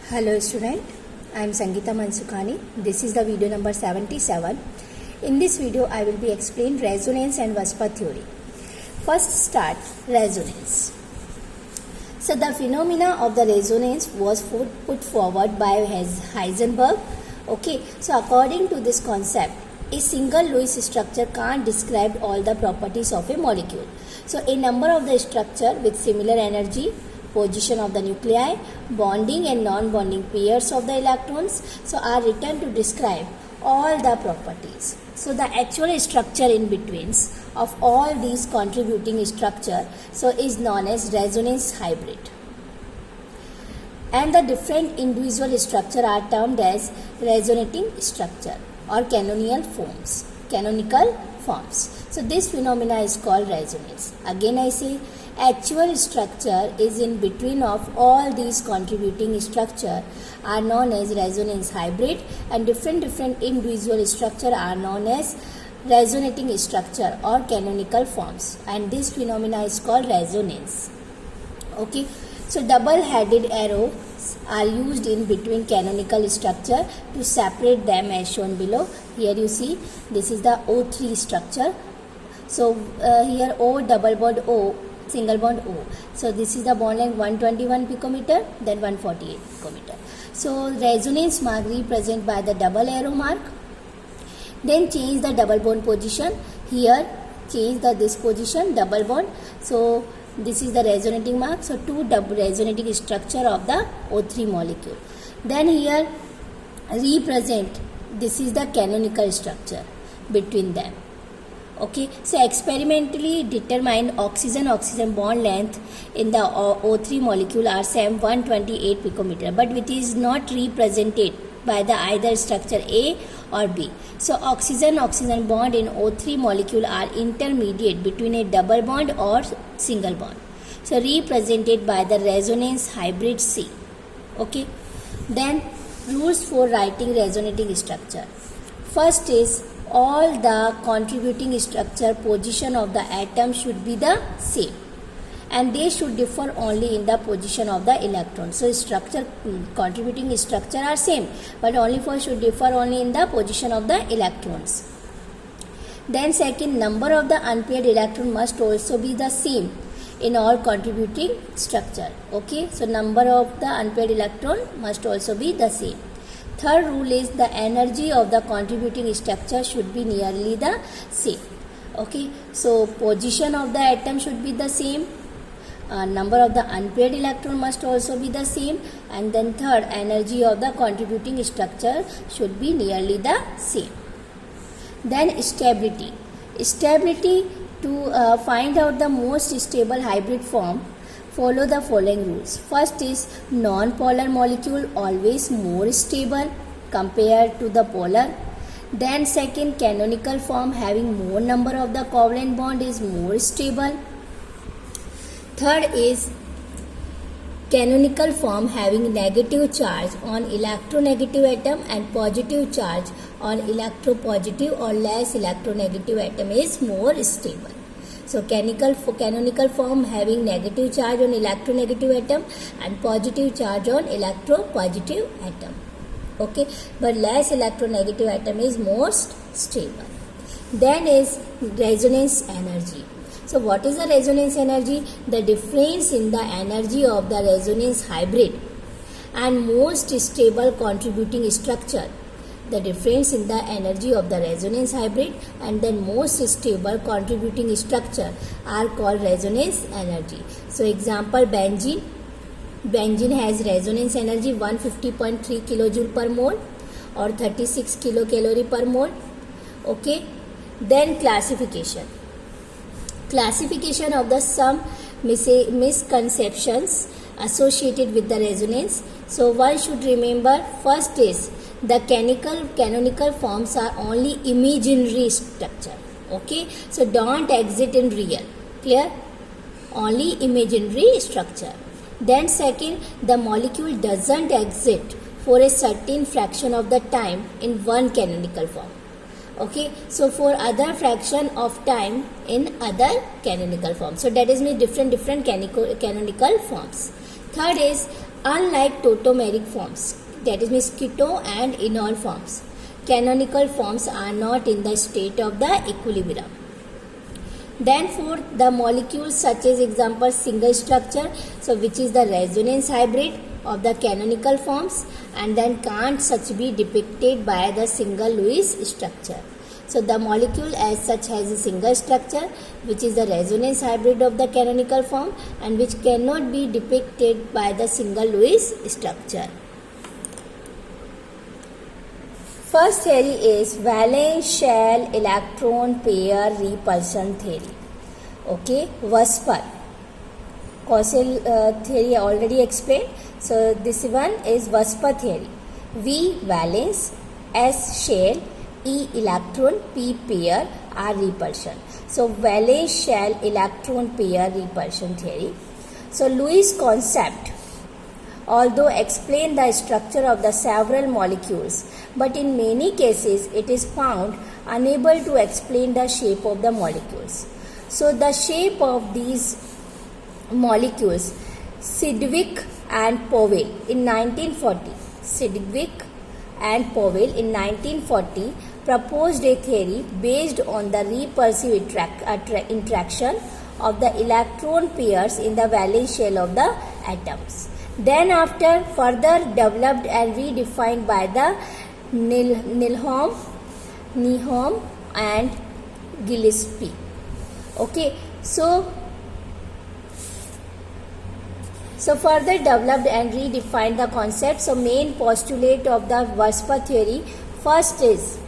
Hello student, I am Sangeeta Mansukhani. This is the video number 77. In this video I will be explain resonance and VSEPR theory. First start resonance. So the phenomena of the resonance was put forward by Heisenberg. Okay, so according to this concept, a single Lewis structure can't describe all the properties of a molecule. So a number of the structure with similar energy, position of the nuclei, bonding and non-bonding pairs of the electrons, so are written to describe all the properties. So the actual structure in between of all these contributing structure so is known as resonance hybrid. And the different individual structure are termed as resonating structure or canonical forms. So this phenomena is called resonance. Again I say actual structure is in between of all these contributing structure are known as resonance hybrid, and different individual structure are known as resonating structure or canonical forms, and this phenomena is called resonance. Okay, so double-headed arrows are used in between canonical structure to separate them as shown below. Here you see this is the O3 structure. So here O double bond O, single bond O. So this is the bond length 121 picometer, then 148 picometer. So resonance mark represent by the double arrow mark. Then change the double bond position. Here change this position, double bond. So this is the resonating mark. So two double resonating structure of the O3 molecule. Then here represent, this is the canonical structure between them. Okay, so experimentally determined oxygen bond length in the O3 molecule are same 128 picometer, but which is not represented by the either structure A or B. So oxygen bond in O3 molecule are intermediate between a double bond or single bond. So represented by the resonance hybrid C. Okay, then rules for writing resonating structure. First is all the contributing structure position of the atom should be the same, and they should differ only in the position of the electron. So contributing structure are same, but only should differ only in the position of the electrons. Then second, number of the unpaired electron must also be the same in all contributing structure. Okay, so number of the unpaired electron must also be the same. Third rule is the energy of the contributing structure should be nearly the same. Okay, so position of the atom should be the same, number of the unpaired electron must also be the same, and then third, energy of the contributing structure should be nearly the same. Then stability to find out the most stable hybrid form, follow the following rules. First is non-polar molecule always more stable compared to the polar. Then second, canonical form having more number of the covalent bond is more stable. Third is canonical form having negative charge on electronegative atom and positive charge on electropositive or less electronegative atom is more stable. So canonical form having negative charge on electronegative atom and positive charge on electropositive atom. Okay, but less electronegative atom is most stable. Then is resonance energy. So what is the resonance energy? The difference in the energy of the resonance hybrid and most stable contributing structure. The difference in the energy of the resonance hybrid and then most stable contributing structure are called resonance energy. So example, benzene has resonance energy 150.3 kilojoule per mole or 36 kilocalorie per mole. Okay, then classification of the some misconceptions associated with the resonance. So one should remember, first is the canonical forms are only imaginary structure. Okay, so don't exist in real. Clear? Only imaginary structure. Then second, the molecule doesn't exist for a certain fraction of the time in one canonical form. Okay, so for other fraction of time in other canonical forms. So that is means different canonical forms. Third is Unlike tautomeric forms, that is means keto and enol forms, canonical forms are not in the state of the equilibrium. Then for the molecules such as example single structure, so which is the resonance hybrid of the canonical forms, and then can't such be depicted by the single Lewis structure. So the molecule as such has a single structure which is the resonance hybrid of the canonical form and which cannot be depicted by the single Lewis structure. First theory is valence shell electron pair repulsion theory. Okay, Vosper. Causal theory already explained. So this one is Vosper theory. V valence, S shell, E electron, P pair, R repulsion. So valence shell electron pair repulsion theory. So Lewis concept, although explain the structure of the several molecules, but in many cases it is found unable to explain the shape of the molecules. So the shape of these molecules, Sidgwick and Powell in 1940, Sidgwick and Powell in 1940 proposed a theory based on the repulsive interaction of the electron pairs in the valence shell of the atoms. Then after further developed and redefined by the Needham and Gillespie. Okay, so further developed and redefined the concept. So main postulate of the Vosper theory, first is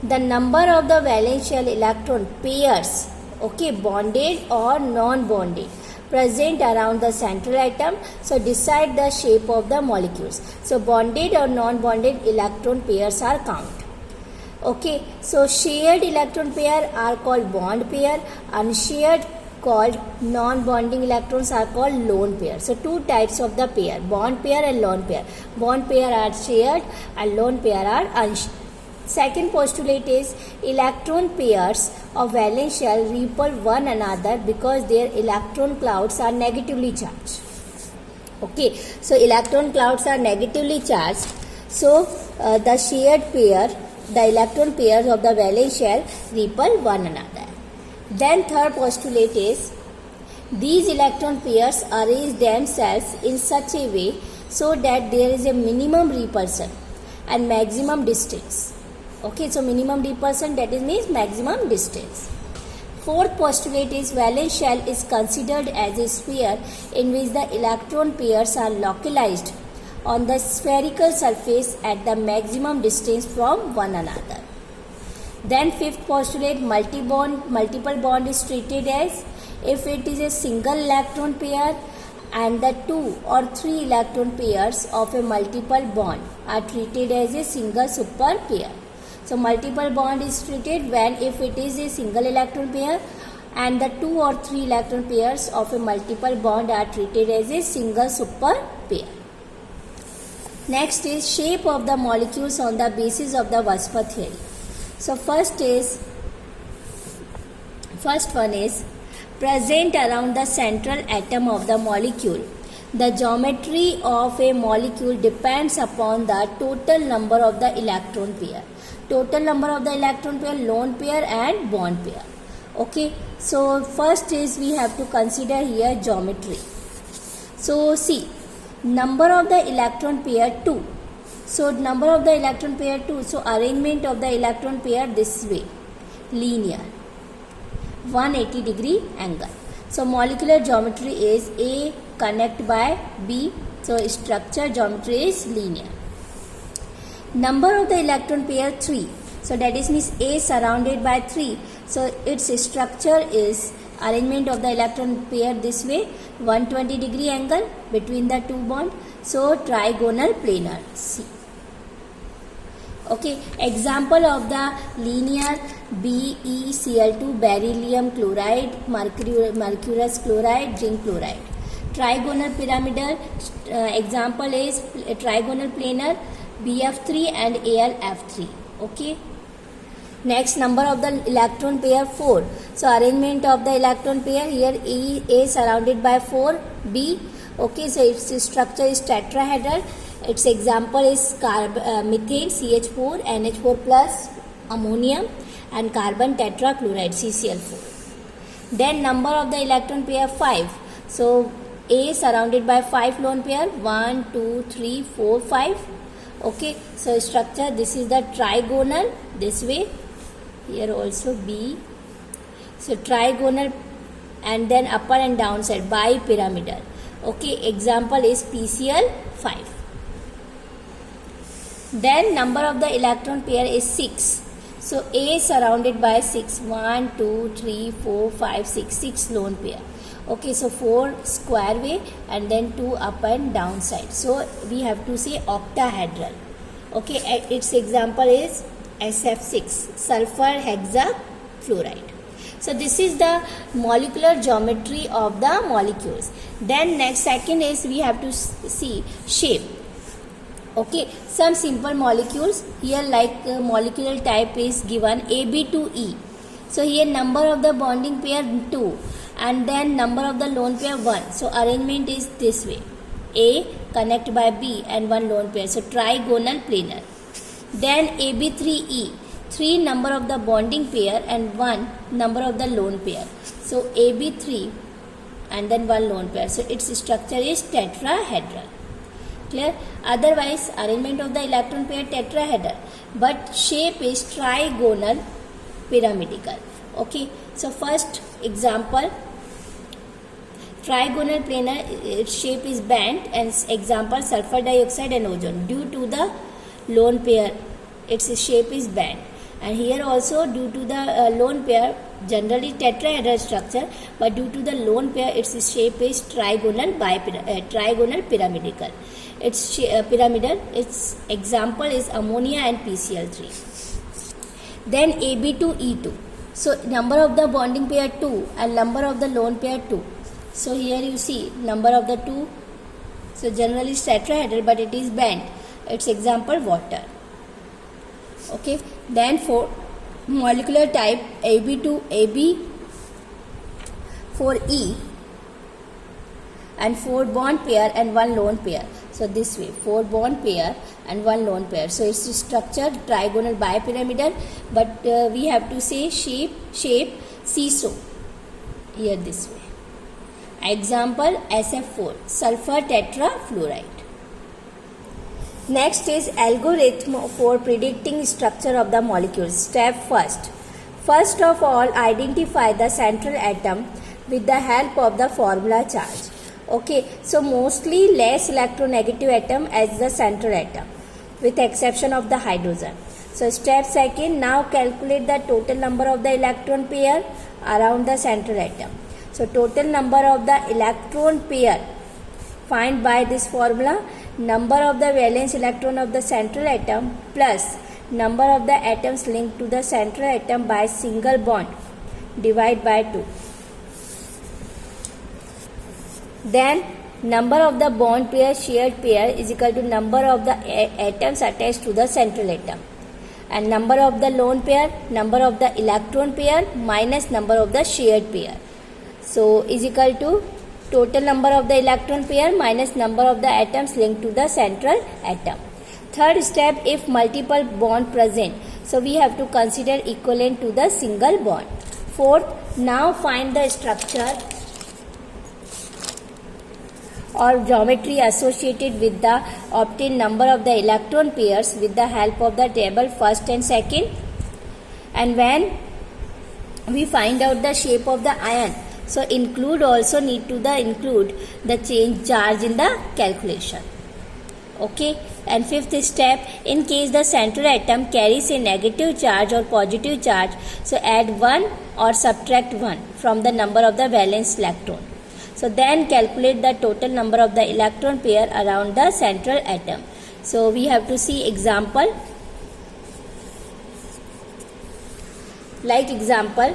the number of the valence shell electron pairs, okay, bonded or non-bonded, present around the central atom, so decide the shape of the molecules. So bonded or non-bonded electron pairs are count. Okay, so shared electron pair are called bond pair, unshared called non-bonding electrons are called lone pair. So two types of the pair, bond pair and lone pair. Bond pair are shared and lone pair are unshared. Second postulate is electron pairs of valence shell repel one another because their electron clouds are negatively charged. Okay, so electron clouds are negatively charged. So the shared pair, the electron pairs of the valence shell repel one another. Then third postulate is these electron pairs arrange themselves in such a way so that there is a minimum repulsion and maximum distance. Okay, so minimum repulsion, that is means maximum distance. Fourth postulate is valence shell is considered as a sphere in which the electron pairs are localized on the spherical surface at the maximum distance from one another. Then fifth postulate, multiple bond is treated as if it is a single electron pair and the two or three electron pairs of a multiple bond are treated as a single super pair. So multiple bond is treated when if it is a single electron pair and the two or three electron pairs of a multiple bond are treated as a single super pair. Next is shape of the molecules on the basis of the Vosper theory. So first one is present around the central atom of the molecule. The geometry of a molecule depends upon the total number of the electron pair. Total number of the electron pair, lone pair and bond pair. Okay, so first is we have to consider here geometry. So see, number of the electron pair 2. So number of the electron pair 2. So arrangement of the electron pair this way, linear, 180 degree angle. So molecular geometry is A connect by B. So structure geometry is linear. Number of the electron pair 3. So that is means A surrounded by 3. So its structure is arrangement of the electron pair this way, 120 degree angle between the two bonds. So trigonal planar C. Okay, example of the linear BeCl2 beryllium chloride, mercurous chloride, zinc chloride. Trigonal pyramidal example is trigonal planar BF3 and AlF3. Okay. Next, number of the electron pair 4. So arrangement of the electron pair here A surrounded by 4, B Okay, so its structure is tetrahedral. Its example is methane CH4, NH4 plus ammonium, and carbon tetrachloride CCl4. Then number of the electron pair 5. So A surrounded by 5 lone pair, 1, 2, 3, 4, 5. Okay, so structure, this is the trigonal, this way. Here also B. So trigonal, and then upper and downside bipyramidal. Okay, example is PCl5. Then number of the electron pair is 6. So A surrounded by 6, 1, 2, 3, 4, 5, 6, 6 lone pair. Okay, so 4 square way and then 2 up and down side. So we have to say octahedral. Okay, its example is SF6, sulfur hexafluoride. So this is the molecular geometry of the molecules. Then next second is we have to see shape. Okay, some simple molecules here, like molecular type is given AB2E. So here number of the bonding pair 2 and then number of the lone pair 1. So arrangement is this way. A connect by B and 1 lone pair. So trigonal planar. Then AB3E, 3 number of the bonding pair and 1 number of the lone pair. So AB3 and then 1 lone pair. So its structure is tetrahedral. Clear? Otherwise arrangement of the electron pair tetrahedral, but shape is trigonal pyramidical. Okay, so first example, trigonal planar, its shape is bent, and example sulfur dioxide and ozone. Due to the lone pair, its shape is bent. And here also due to the lone pair, generally tetrahedral structure, but due to the lone pair, its shape is trigonal pyramidical. Its pyramidal, its example is ammonia and PCl3. Then AB2E2. So number of the bonding pair 2 and number of the lone pair 2. So here you see number of the 2. So generally it's tetrahedral, but it is bent. Its example water. Okay. Then for molecular type AB2AB 4E and 4 bond pair and 1 lone pair. So this way, 4 bond pair and 1 lone pair. So it's structure trigonal bipyramidal, but we have to say shape seesaw. Here this way. Example SF4, sulfur tetrafluoride. Next is algorithm for predicting structure of the molecules. Step first. First of all, identify the central atom with the help of the formula charge. Okay, so mostly less electronegative atom as the central atom, with exception of the hydrogen. So step second, now calculate the total number of the electron pair around the central atom. So total number of the electron pair find by this formula, number of the valence electron of the central atom plus number of the atoms linked to the central atom by single bond, divide by 2. Then number of the bond pair shared pair is equal to number of the atoms attached to the central atom, and number of the lone pair, number of the electron pair minus number of the shared pair. So is equal to total number of the electron pair minus number of the atoms linked to the central atom. Third step, if multiple bond present, so we have to consider equivalent to the single bond. Fourth, now find the structure or geometry associated with the obtained number of the electron pairs with the help of the table first and second. And when we find out the shape of the ion, so include the change charge in the calculation. Okay, and fifth step, in case the central atom carries a negative charge or positive charge, so add 1 or subtract 1 from the number of the valence electron. So then calculate the total number of the electron pair around the central atom. So we have to see example. Like example,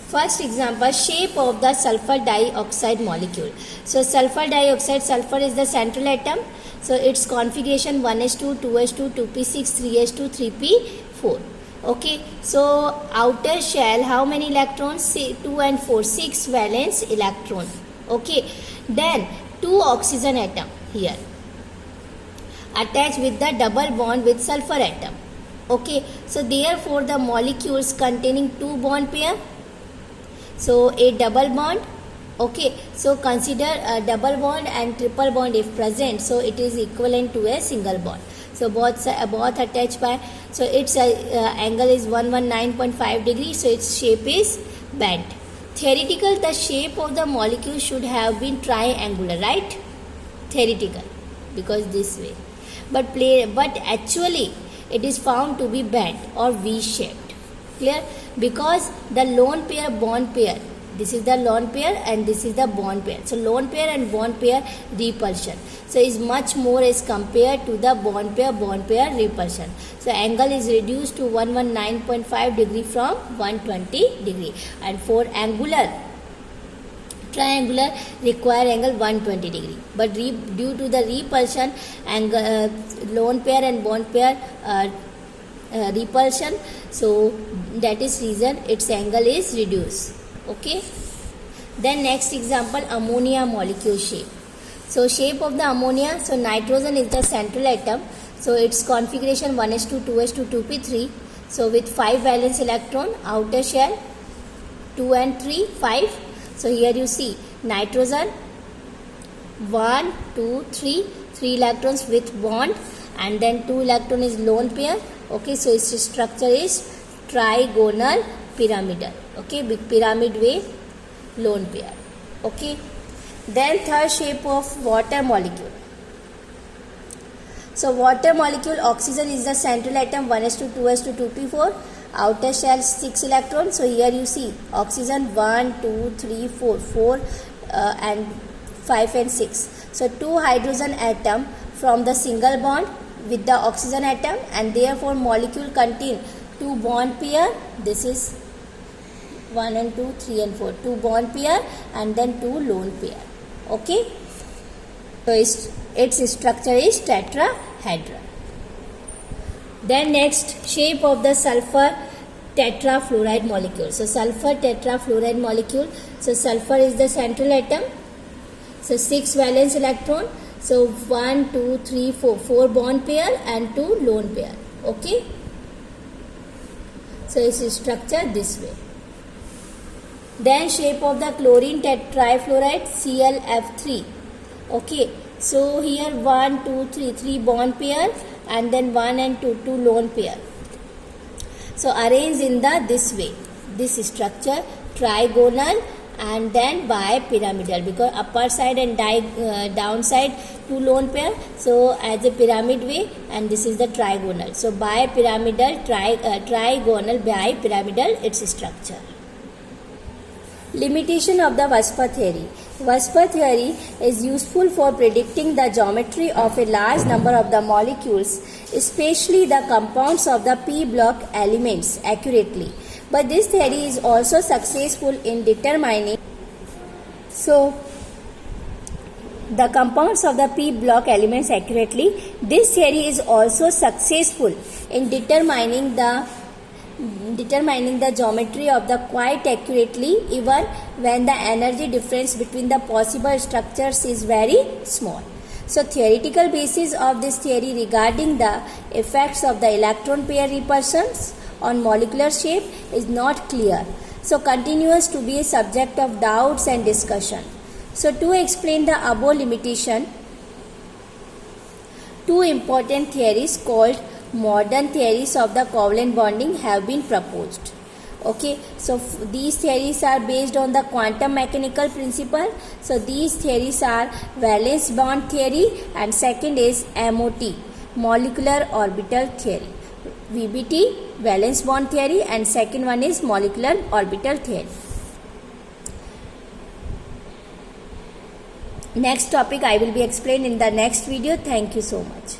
first example, shape of the sulfur dioxide molecule. So sulfur dioxide, sulfur is the central atom. So its configuration 1s2, 2s2, 2p6, 3s2, 3p4. Okay, so outer shell, how many electrons? Say 2 and 4, 6 valence electron. Okay, then 2 oxygen atom here attached with the double bond with sulfur atom. Okay, so therefore the molecules containing 2 bond pair, so a double bond. Okay, so consider a double bond and triple bond if present, so it is equivalent to a single bond. So both attached by, so its angle is 119.5 degrees, so its shape is bent. Theoretical, the shape of the molecule should have been triangular, right? Theoretical, because this way. But actually it is found to be bent or V-shaped. Clear? Because the lone pair bond pair, this is the lone pair and this is the bond pair. So lone pair and bond pair repulsion, so is much more as compared to the bond pair repulsion. So angle is reduced to 119.5 degree from 120 degree, and for triangular require angle 120 degree, but due to the repulsion angle, lone pair and bond pair repulsion, so that is reason its angle is reduced. Okay, then next example, ammonia molecule shape. So shape of the ammonia, so nitrogen is the central atom, so its configuration 1s2 2s2 2p3, so with 5 valence electron, outer shell 2 and 3 5. So here you see nitrogen 1 2 3 electrons with bond, and then 2 electron is lone pair. Okay, so its structure is trigonal pyramidal. Okay, big pyramid way lone pair. Okay, then third shape of water molecule. So water molecule, oxygen is the central atom, 1s2 2s2 2p4, outer shell 6 electrons. So here you see oxygen 1 2 3 4 and 5 and 6. So 2 hydrogen atom from the single bond with the oxygen atom, and therefore molecule contain 2 bond pair. This is 1 and 2 3 and 4, 2 bond pair and then 2 lone pair. Okay, so its structure is tetrahedral. Then next, shape of the sulfur tetrafluoride molecule. So sulfur tetrafluoride molecule, so sulfur is the central atom, so 6 valence electron, so 1 2 3 4 bond pair and 2 lone pair. Okay, so its structure this way. Then shape of the chlorine trifluoride, ClF3. Okay, so here 1 2 3 bond pair and then 1 and 2 lone pair. So arranged in this way, this structure trigonal and then bipyramidal, because upper side and downside 2 lone pair, so as a pyramid way, and this is the trigonal. So bipyramidal, trigonal, bipyramidal its structure. Limitation of the VSEPR theory. VSEPR theory is useful for predicting the geometry of a large number of the molecules, especially the compounds of the p block elements, accurately. But this theory is also successful in determining the compounds of the p block elements accurately. This theory is also successful in determining the geometry of the quite accurately, even when the energy difference between the possible structures is very small. So theoretical basis of this theory regarding the effects of the electron pair repulsions on molecular shape is not clear, so continues to be a subject of doubts and discussion. So to explain the above limitation, 2 important theories called modern theories of the covalent bonding have been proposed. Okay, so these theories are based on the quantum mechanical principle. So these theories are valence bond theory, and second is MOT, molecular orbital theory. VBT, valence bond theory, and second one is molecular orbital theory. Next topic I will be explained in the next video. Thank you so much.